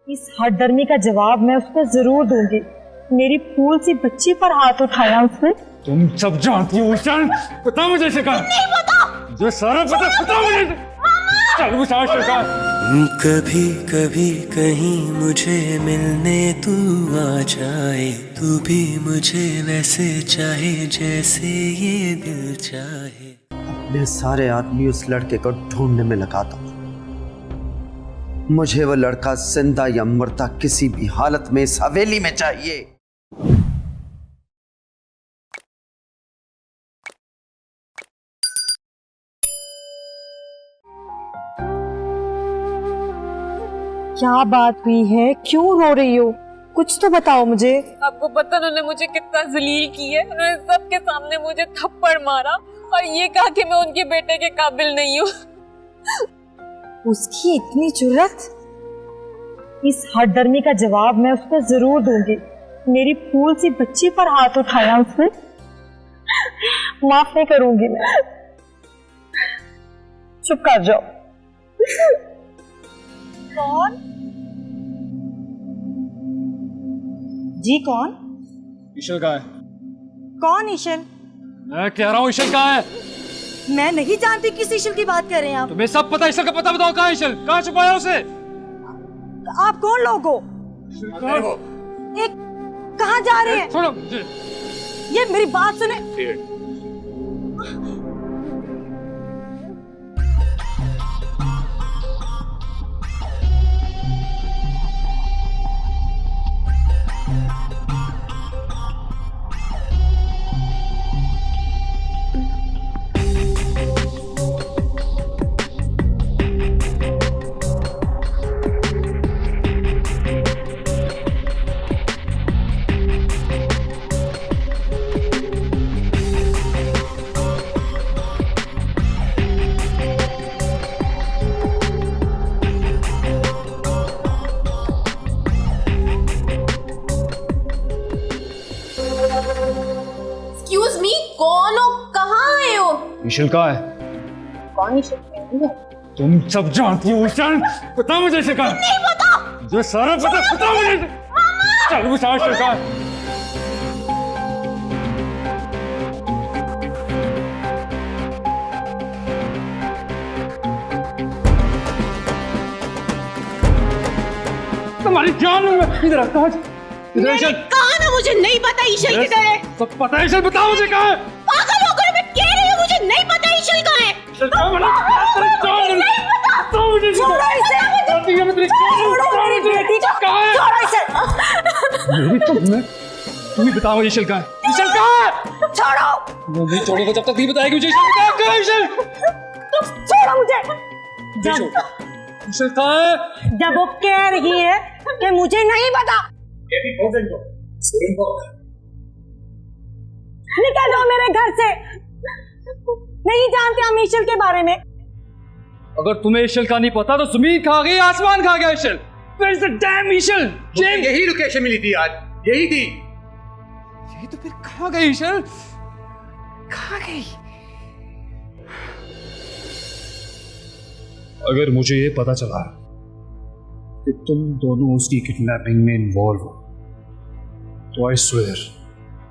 इस हठधर्मी का जवाब मैं उसको जरूर दूंगी। मेरी फूल सी बच्ची पर हाथ उठाया उसने। तुम सब जानती हो ईशान, पता मुझे शिकार नहीं पता, जो सारा पता मुझे। चल विशाल शिकार। कभी कभी कहीं मुझे मिलने तू आ जाए, तू भी मुझे वैसे चाहे जैसे ये दिल चाहे। अपने सारे आदमी उस लड़के को ढूंढने में लगाता हूं। मुझे वो लड़का जिंदा या मरता किसी भी हालत में इस हवेली में चाहिए। क्या बात हुई है, क्यों रो रही हो? कुछ तो बताओ मुझे। आपको पता उन्होंने मुझे कितना जलील की है। उन्होंने सबके सामने मुझे थप्पड़ मारा और ये कहा कि मैं उनके बेटे के काबिल नहीं हूँ। उसकी इतनी जुर्रत? इस हठधर्मी का जवाब मैं उसको जरूर दूंगी। मेरी फूल सी बच्ची पर हाथ उठाया उसने। माफ नहीं करूंगी मैं। चुप कर जाओ। कौन जी? कौन? ईशल कहाँ है? कौन ईशल? मैं कह रहा हूँ ईशल कहाँ है? मैं नहीं जानती किस ईशल की बात कर रहे हैं आप। तुम्हें सब पता, ईशल का पता बताओ। कहाँ है ईशल? कहाँ छुपाया उसे? आप कौन लोग हो? एक कहाँ जा रहे हैं? छोड़ो मुझे। ये मेरी बात सुने। एक्सक्यूज मी, कौन हो? कहाँ आए हो? ईशल कहाँ है? कौन ईशल? तुम सब जानती हो ईशान, पता मुझे शिकार नहीं पता, जो सारा पता मुझे। चल विशाल शिकार। तुम्हारी जान लूंगा। इधर आ, कहाँ इधर ईशल? कहाँ ना, मुझे नहीं पता ईशल किधर है। सब पता है ईशल, बताओ मुझे कहाँ है? पागल हो गए, मैं कह रही हूँ मुझे नहीं पता ईशल कहाँ है। ईशल कहाँ है? बताओ मुझे। छोड़ो इसे। छोड़ो मेरी बेटी को। कहाँ है? छोड़ो इसे। मेरी तुम ही बताओ ईशल कहाँ है? ईशल कहाँ है? छोड़ो। वो नहीं छोड़ेगा जब तक नहीं बताएगी मुझे ईशल कहाँ है? ईशल छोड़ो मुझे। ईशल कहाँ है? जब वो कह रही है कि मुझे नहीं पता, निकल जाओ मेरे घर से। नहीं जानते हम ईशल के बारे में। अगर तुम्हें ईशल का नहीं पता तो जमीन खा गई, आसमान खा गया ईशल। Where is the damn ईशल? यही लोकेशन मिली थी आज, यही थी। ये तो फिर कहाँ गई ईशल? कहाँ गई? अगर मुझे ये पता चला कि तुम दोनों उसकी किडनैपिंग में इन्वॉल्व हो तो आई स्वेयर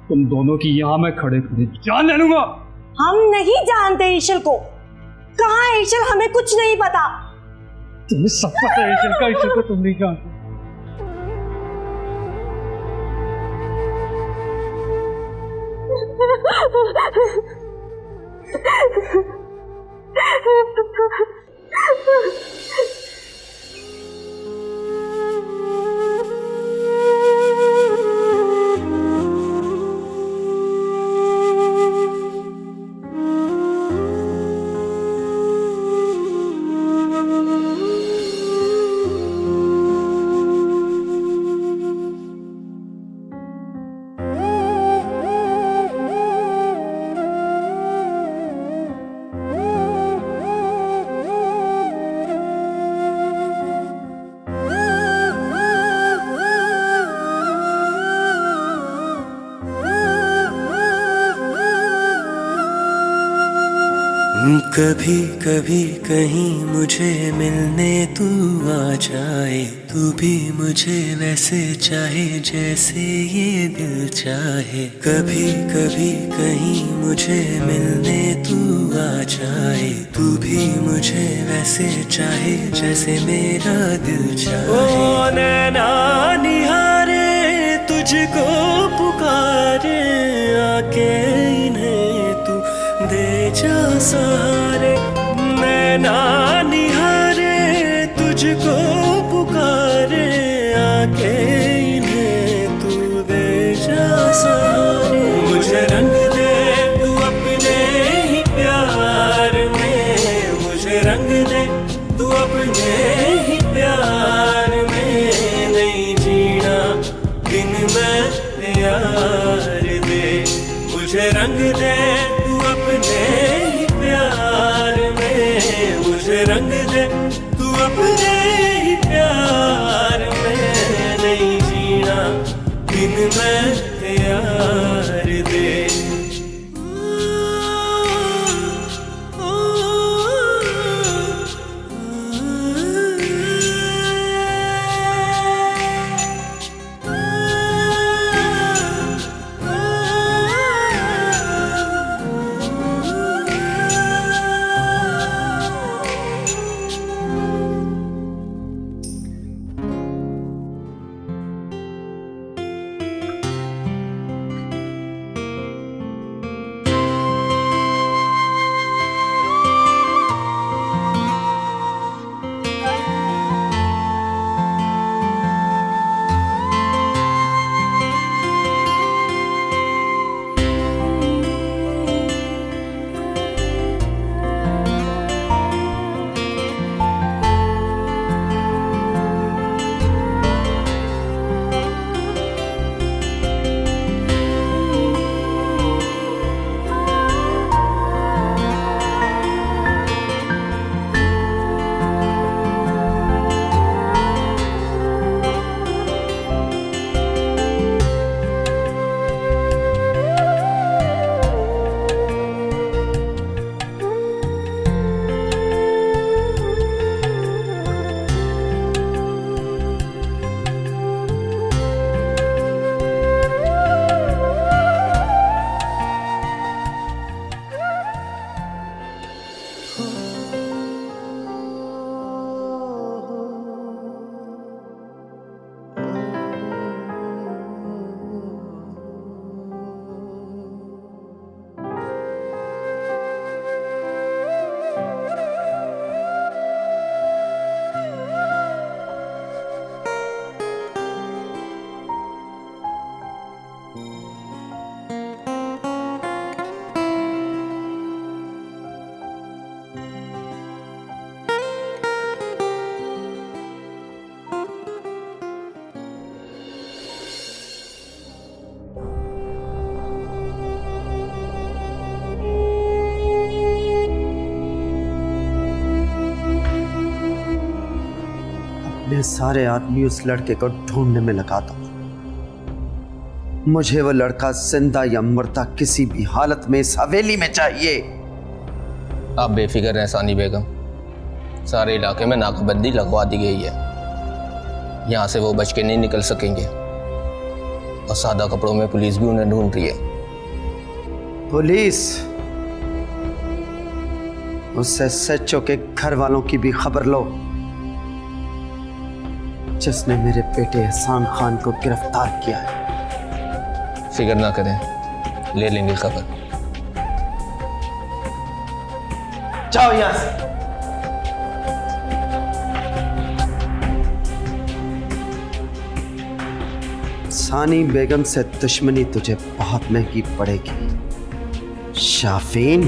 तुम दोनों की यहां मैं खड़े खड़े जान ले लूंगा। हम नहीं जानते ईशल को। कहाँ है ईशल? हमें कुछ नहीं पता। तुम्हें सब पता है ईशल का, ईशल को तुम नहीं जानते। कभी कभी कहीं मुझे मिलने तू आ जाए, तू भी मुझे वैसे चाहे जैसे ये दिल चाहे। कभी कभी कहीं मुझे मिलने तू आ जाए, तू भी मुझे वैसे चाहे जैसे मेरा दिल चाहे। ओ नैना निहारे तुझको पुकारे, आके इन्हें तू दे जा सहारे। नैना निहारे तुझको पुकारे, आके इन्हें तू दे जा सहारे। मुझे रंग दे तू अपने ही प्यार में, मुझे रंग दे तू अपने ही प्यार में। नहीं जीना बिन मैं यार दे, मुझे रंग दे तू अपने ही प्यार में। मुझे रंग दे तू अपने ही प्यार में। नहीं जीना बिन मैं यार दे। मैं सारे आदमी उस लड़के को ढूंढने में लगा दूं। मुझे वो लड़का जिंदा या मुर्दा किसी भी हालत में इस हवेली में चाहिए। आप बेफिक्र हैं सानी बेगम, सारे इलाके में नाकाबंदी लगवा दी गई है। यहाँ से वो बच के नहीं निकल सकेंगे और सादा कपड़ों में पुलिस भी उन्हें ढूंढ रही है। पुलिस? उस SHO के घर वालों की भी खबर लो, जिसने मेरे बेटे एहसान खान को गिरफ्तार किया है। फिक्र ना करें, ले लेंगे खबर। जाओ यहां से। सानी बेगम से दुश्मनी तुझे बहुत महंगी पड़ेगी शाफीन।